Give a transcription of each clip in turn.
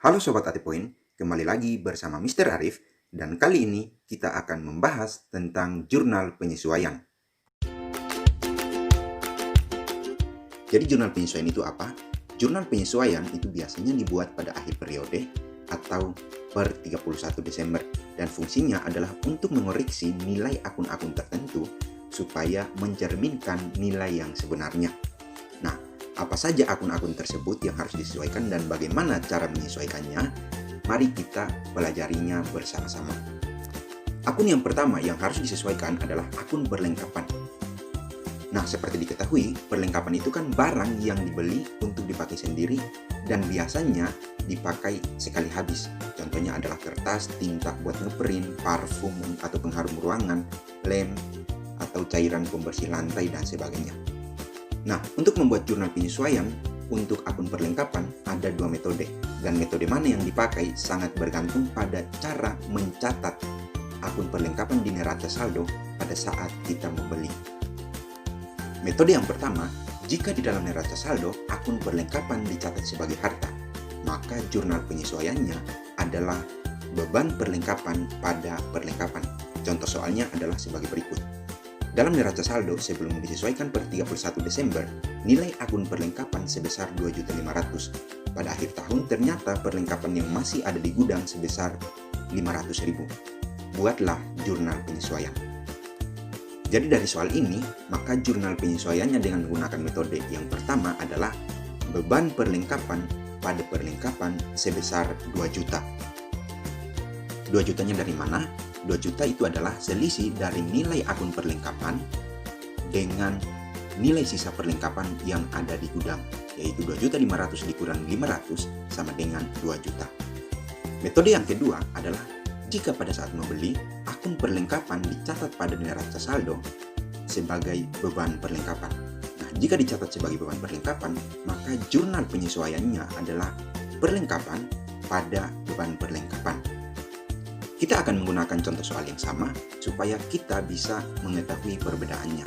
Halo Sobat Atipoin, kembali lagi bersama Mr. Arif dan kali ini kita akan membahas tentang jurnal penyesuaian. Jadi jurnal penyesuaian itu apa? Jurnal penyesuaian itu biasanya dibuat pada akhir periode atau per 31 Desember dan fungsinya adalah untuk mengoreksi nilai akun-akun tertentu supaya mencerminkan nilai yang sebenarnya. Nah, apa saja akun-akun tersebut yang harus disesuaikan dan bagaimana cara menyesuaikannya? Mari kita pelajarinya bersama-sama. Akun yang pertama yang harus disesuaikan adalah akun berlengkapan. Nah, seperti diketahui, perlengkapan itu kan barang yang dibeli untuk dipakai sendiri dan biasanya dipakai sekali habis. Contohnya adalah kertas, tinta buat ngeprint, parfum atau pengharum ruangan, lem, atau cairan pembersih lantai dan sebagainya. Nah, untuk membuat jurnal penyesuaian untuk akun perlengkapan ada dua metode, dan metode mana yang dipakai sangat bergantung pada cara mencatat akun perlengkapan di neraca saldo pada saat kita membeli. Metode yang pertama, jika di dalam neraca saldo akun perlengkapan dicatat sebagai harta, maka jurnal penyesuaiannya adalah beban perlengkapan pada perlengkapan. Contoh soalnya adalah sebagai berikut. Dalam neraca saldo sebelum disesuaikan per 31 Desember, nilai akun perlengkapan sebesar 2.500.000. Pada akhir tahun ternyata perlengkapan yang masih ada di gudang sebesar 500.000. Buatlah jurnal penyesuaian. Jadi dari soal ini, maka jurnal penyesuaiannya dengan menggunakan metode yang pertama adalah beban perlengkapan pada perlengkapan sebesar 2 juta. 2 jutanya dari mana? 2 juta itu adalah selisih dari nilai akun perlengkapan dengan nilai sisa perlengkapan yang ada di gudang, yaitu 2.500.000 dikurang 500 sama dengan 2 juta. Metode yang kedua adalah jika pada saat membeli, akun perlengkapan dicatat pada neraca saldo sebagai beban perlengkapan. Nah, jika dicatat sebagai beban perlengkapan, maka jurnal penyesuaiannya adalah perlengkapan pada beban perlengkapan. Kita akan menggunakan contoh soal yang sama supaya kita bisa mengetahui perbedaannya.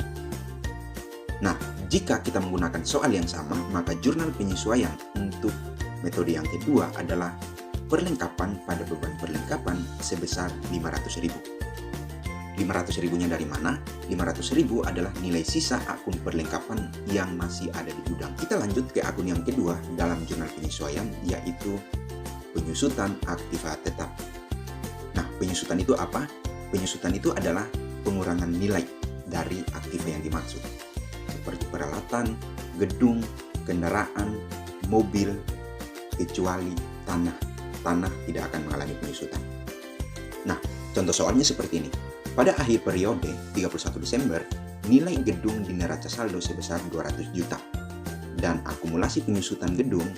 Nah, jika kita menggunakan soal yang sama, maka jurnal penyesuaian untuk metode yang kedua adalah perlengkapan pada beban perlengkapan sebesar 500.000. 500.000-nya dari mana? 500.000 adalah nilai sisa akun perlengkapan yang masih ada di gudang. Kita lanjut ke akun yang kedua dalam jurnal penyesuaian, yaitu penyusutan aktiva tetap. Nah, penyusutan itu apa? Penyusutan itu adalah pengurangan nilai dari aktiva yang dimaksud, seperti peralatan, gedung, kendaraan, mobil, kecuali tanah. Tanah tidak akan mengalami penyusutan. Nah, contoh soalnya seperti ini. Pada akhir periode 31 Desember, nilai gedung di neraca saldo sebesar 200 juta. Dan akumulasi penyusutan gedung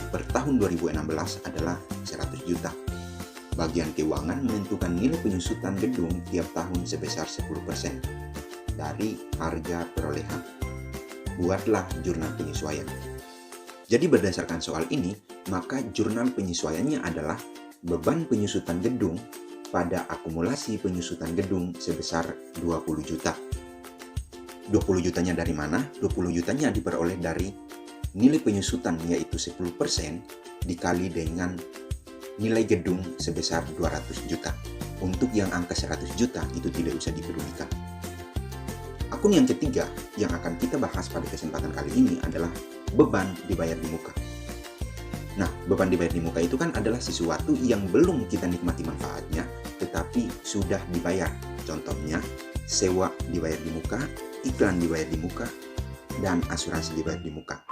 per tahun 2016 adalah 100 juta. Bagian keuangan menentukan nilai penyusutan gedung tiap tahun sebesar 10% dari harga perolehan. Buatlah jurnal penyesuaian. Jadi berdasarkan soal ini, maka jurnal penyesuaiannya adalah beban penyusutan gedung pada akumulasi penyusutan gedung sebesar 20 juta. 20 jutanya dari mana? 20 jutanya diperoleh dari nilai penyusutan yaitu 10% dikali dengan nilai gedung sebesar 200 juta. Untuk yang angka 100 juta itu tidak usah dipedulikan. Akun yang ketiga yang akan kita bahas pada kesempatan kali ini adalah beban dibayar di muka. Nah, beban dibayar di muka itu kan adalah sesuatu yang belum kita nikmati manfaatnya, tetapi sudah dibayar. Contohnya, sewa dibayar di muka, iklan dibayar di muka, dan asuransi dibayar di muka.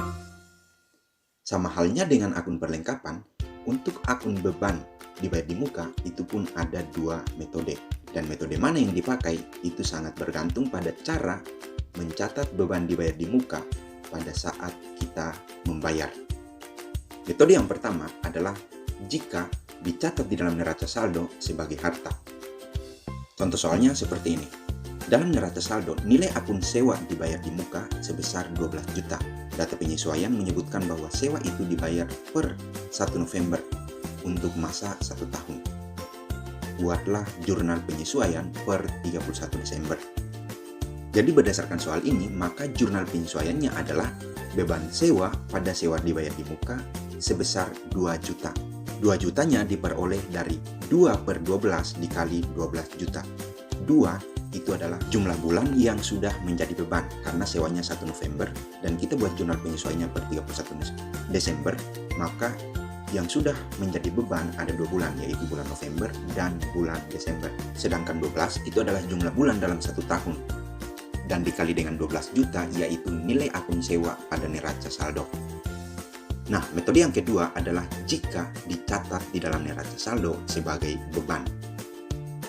Sama halnya dengan akun perlengkapan, untuk akun beban dibayar di muka itu pun ada dua metode. Dan metode mana yang dipakai itu sangat bergantung pada cara mencatat beban dibayar di muka pada saat kita membayar. Metode yang pertama adalah jika dicatat di dalam neraca saldo sebagai harta. Contoh soalnya seperti ini. Dalam neraca saldo, nilai akun sewa dibayar di muka sebesar 12 juta. Data penyesuaian menyebutkan bahwa sewa itu dibayar per 1 November untuk masa 1 tahun. Buatlah jurnal penyesuaian per 31 Desember. Jadi berdasarkan soal ini, maka jurnal penyesuaiannya adalah beban sewa pada sewa dibayar di muka sebesar 2 juta. 2 2 jutanya diperoleh dari 2 per 12 dikali 12 juta. 2 itu adalah jumlah bulan yang sudah menjadi beban karena sewanya 1 November dan kita buat jurnal penyesuaiannya per 31 Desember, maka yang sudah menjadi beban ada 2 bulan, yaitu bulan November dan bulan Desember. Sedangkan 12 itu adalah jumlah bulan dalam 1 tahun dan dikali dengan 12 juta yaitu nilai akun sewa pada neraca saldo. Nah, metode yang kedua adalah jika dicatat di dalam neraca saldo sebagai beban.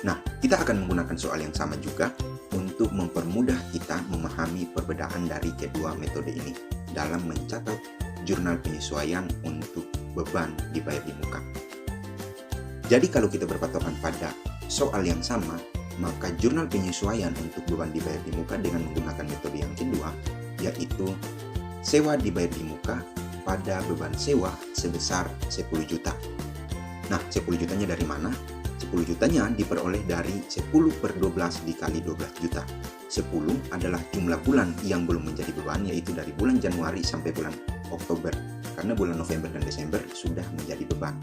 Nah, kita akan menggunakan soal yang sama juga untuk mempermudah kita memahami perbedaan dari kedua metode ini dalam mencatat jurnal penyesuaian untuk beban dibayar di muka. Jadi kalau kita berpatokan pada soal yang sama, maka jurnal penyesuaian untuk beban dibayar di muka dengan menggunakan metode yang kedua, yaitu sewa dibayar di muka pada beban sewa sebesar 10 juta. Nah, 10 jutanya dari mana? 10 jutanya diperoleh dari 10 per 12 dikali 12 juta. 10 adalah jumlah bulan yang belum menjadi beban, yaitu dari bulan Januari sampai bulan Oktober. Karena bulan November dan Desember sudah menjadi beban.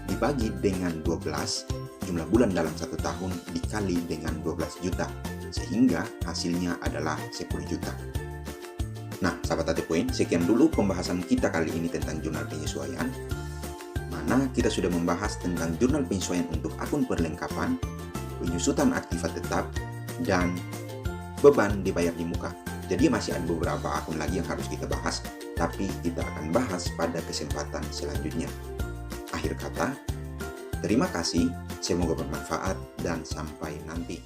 Dibagi dengan 12, jumlah bulan dalam 1 tahun dikali dengan 12 juta. Sehingga hasilnya adalah 10 juta. Nah, sahabat AT Point, sekian dulu pembahasan kita kali ini tentang jurnal penyesuaian. Mana kita sudah membahas tentang jurnal penyesuaian untuk akun perlengkapan, penyusutan aktiva tetap, dan beban dibayar di muka. Jadi masih ada beberapa akun lagi yang harus kita bahas, tapi kita akan bahas pada kesempatan selanjutnya. Akhir kata, terima kasih, semoga bermanfaat, dan sampai nanti.